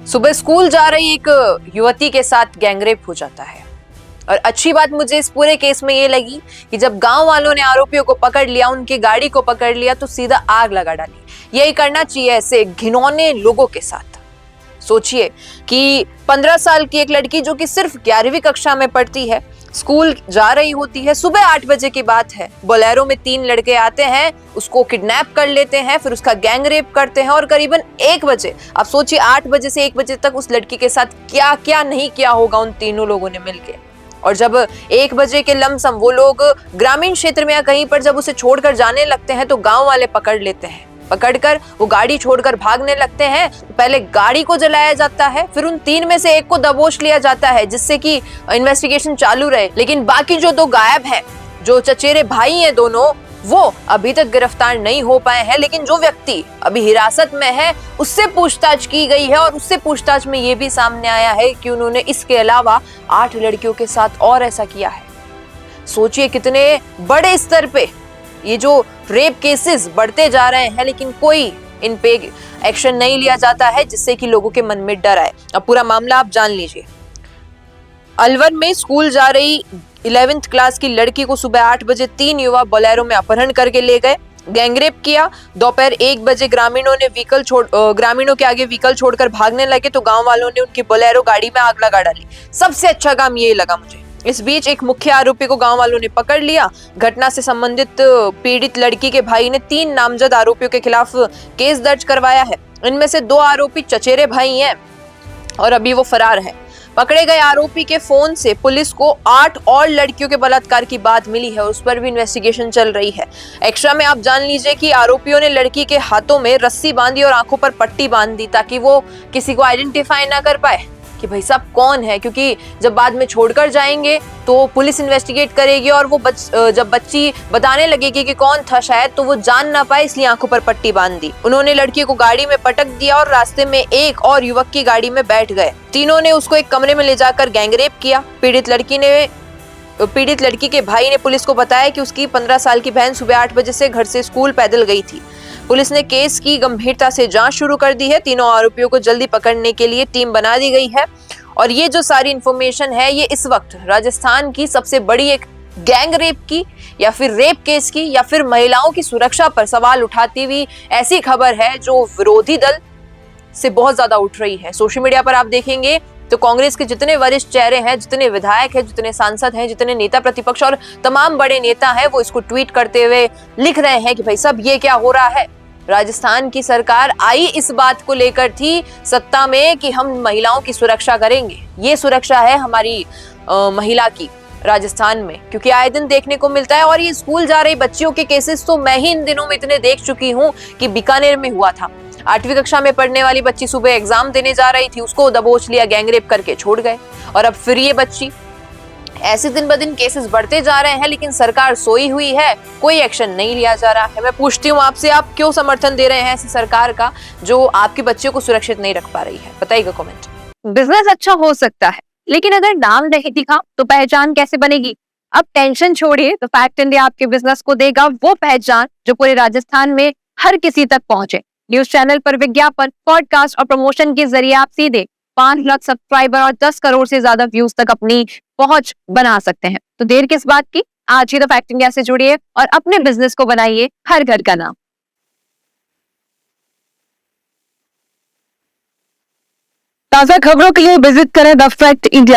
सुबह स्कूल जा रही एक युवती के साथ गैंगरेप हो जाता है। और अच्छी बात मुझे इस पूरे केस में ये लगी कि जब गांव वालों ने आरोपियों को पकड़ लिया, उनकी गाड़ी को पकड़ लिया, तो सीधा आग लगा डाली। यही करना चाहिए ऐसे घिनौने लोगों के साथ। सोचिए कि 15 साल की एक लड़की जो कि सिर्फ 11वीं कक्षा में पढ़ती है, स्कूल जा रही होती है। सुबह 8 बजे की बात है। बोलेरो में 3 लड़के आते हैं, उसको किडनैप कर लेते हैं, फिर उसका गैंग रेप करते हैं और करीबन 1 बजे, आप सोचिए 8 बजे से 1 बजे तक उस लड़की के साथ क्या क्या नहीं किया होगा उन तीनों लोगों ने मिलकर। और जब 1 बजे के लमसम वो लोग ग्रामीण क्षेत्र में या कहीं पर जब उसे छोड़कर जाने लगते हैं तो गांव वाले पकड़ लेते हैं। पकड़कर वो गाड़ी छोड़कर भागने लगते हैं। पहले गाड़ी को जलाया जाता है, फिर उन 3 में से एक को दबोच लिया जाता है जिससे कि इन्वेस्टिगेशन चालू रहे। लेकिन बाकी जो 2 गायब हैं, जो चचेरे भाई हैं दोनों, वो अभी तक गिरफ्तार नहीं हो पाए हैं। लेकिन जो व्यक्ति अभी हिरासत में है उससे पूछताछ की गई है और उससे पूछताछ में ये भी सामने आया है कि उन्होंने इसके अलावा 8 लड़कियों के साथ और ऐसा किया है। सोचिए कितने बड़े स्तर पे ये जो रेप केसेस बढ़ते जा रहे हैं, लेकिन कोई इन पे एक्शन नहीं लिया जाता है जिससे कि लोगों के मन में डर आए। अब पूरा मामला आप जान लीजिए। अलवर में स्कूल जा रही 11वीं क्लास की लड़की को सुबह 8 बजे 3 युवा बोलेरो में अपहरण करके ले गए, गैंगरेप किया। दोपहर 1 बजे ग्रामीणों के आगे व्हीकल छोड़कर भागने लगे तो गांव वालों ने उनकी बोलेरो गाड़ी में आग लगा डाली। सबसे अच्छा काम ये लगा मुझे। इस बीच एक मुख्य आरोपी को गांव वालों ने पकड़ लिया। घटना से संबंधित पीड़ित लड़की के भाई ने 3 नामजद आरोपियों के खिलाफ केस दर्ज करवाया है। इनमें से 2 आरोपी चचेरे भाई हैं और अभी वो फरार है। पकड़े गए आरोपी के फोन से पुलिस को 8 और लड़कियों के बलात्कार की बात मिली है, उस पर भी इन्वेस्टिगेशन चल रही है। एक्स्ट्रा में आप जान लीजिए कि आरोपियों ने लड़की के हाथों में रस्सी बांधी और आंखों पर पट्टी बांध दी ताकि वो किसी को आइडेंटिफाई ना कर पाए कि भाई साहब कौन है, क्योंकि जब बाद में छोड़कर जाएंगे तो पुलिस इन्वेस्टिगेट करेगी और वो जब बच्ची बताने लगेगी कि कौन था शायद, तो वो जान ना पाए, इसलिए आंखों पर पट्टी बांध दी। उन्होंने लड़की को गाड़ी में पटक दिया और रास्ते में एक और युवक की गाड़ी में बैठ गए। तीनों ने उसको एक कमरे में ले जाकर गैंगरेप किया। पीड़ित लड़की के भाई ने पुलिस को बताया कि उसकी 15 साल की बहन सुबह 8 बजे से घर से स्कूल पैदल गई थी। पुलिस ने केस की गंभीरता से जांच शुरू कर दी है। तीनों आरोपियों को जल्दी पकड़ने के लिए टीम बना दी गई है। और ये जो सारी इंफॉर्मेशन है, ये इस वक्त राजस्थान की सबसे बड़ी एक गैंग रेप की या फिर रेप केस की या फिर महिलाओं की सुरक्षा पर सवाल उठाती हुई ऐसी खबर है जो विरोधी दल से बहुत ज्यादा उठ रही है। सोशल मीडिया पर आप देखेंगे तो कांग्रेस के जितने वरिष्ठ चेहरे हैं, जितने विधायक हैं, जितने सांसद हैं, जितने नेता प्रतिपक्ष और तमाम बड़े नेता हैं, वो इसको ट्वीट करते हुए लिख रहे हैं कि भाई साहब ये क्या हो रहा है। राजस्थान की सरकार आई इस बात को लेकर थी सत्ता में कि हम महिलाओं की सुरक्षा करेंगे। ये सुरक्षा है हमारी महिला की राजस्थान में, क्योंकि आए दिन देखने को मिलता है। और ये स्कूल जा रही बच्चियों के केसेस तो मैं ही इन दिनों में इतने देख चुकी हूँ कि बीकानेर में हुआ था। 8वीं कक्षा में पढ़ने वाली बच्ची सुबह एग्जाम देने जा रही थी, उसको दबोच लिया, गैंगरेप करके छोड़ गए। और अब फिर ये बच्ची, ऐसे दिन ब दिन केसेस बढ़ते जा रहे हैं, लेकिन सरकार सोई हुई है, कोई एक्शन नहीं लिया जा रहा है। मैं पूछती हूँ आपसे, आप क्यों समर्थन दे रहे हैं ऐसी सरकार का जो आपके बच्चों को सुरक्षित नहीं रख पा रही है? बताइएगा कमेंट। बिजनेस अच्छा हो सकता है, लेकिन अगर नाम नहीं दिखा तो पहचान कैसे बनेगी? अब टेंशन छोड़िए, तो फैक्ट इंडिया आपके बिजनेस को देगा वो पहचान जो पूरे राजस्थान में हर किसी तक पहुंचे। न्यूज चैनल पर विज्ञापन, पॉडकास्ट और प्रमोशन के जरिए आप सीधे 5 लाख सब्सक्राइबर और 10 करोड़ से ज्यादा व्यूज तक अपनी पहुंच बना सकते हैं। तो देर किस बात की, आज ही तो फैक्ट इंडिया से जुड़िए और अपने बिजनेस को बनाइए हर घर का नाम। ताजा खबरों के लिए विजिट करें द फैक्ट इंडिया।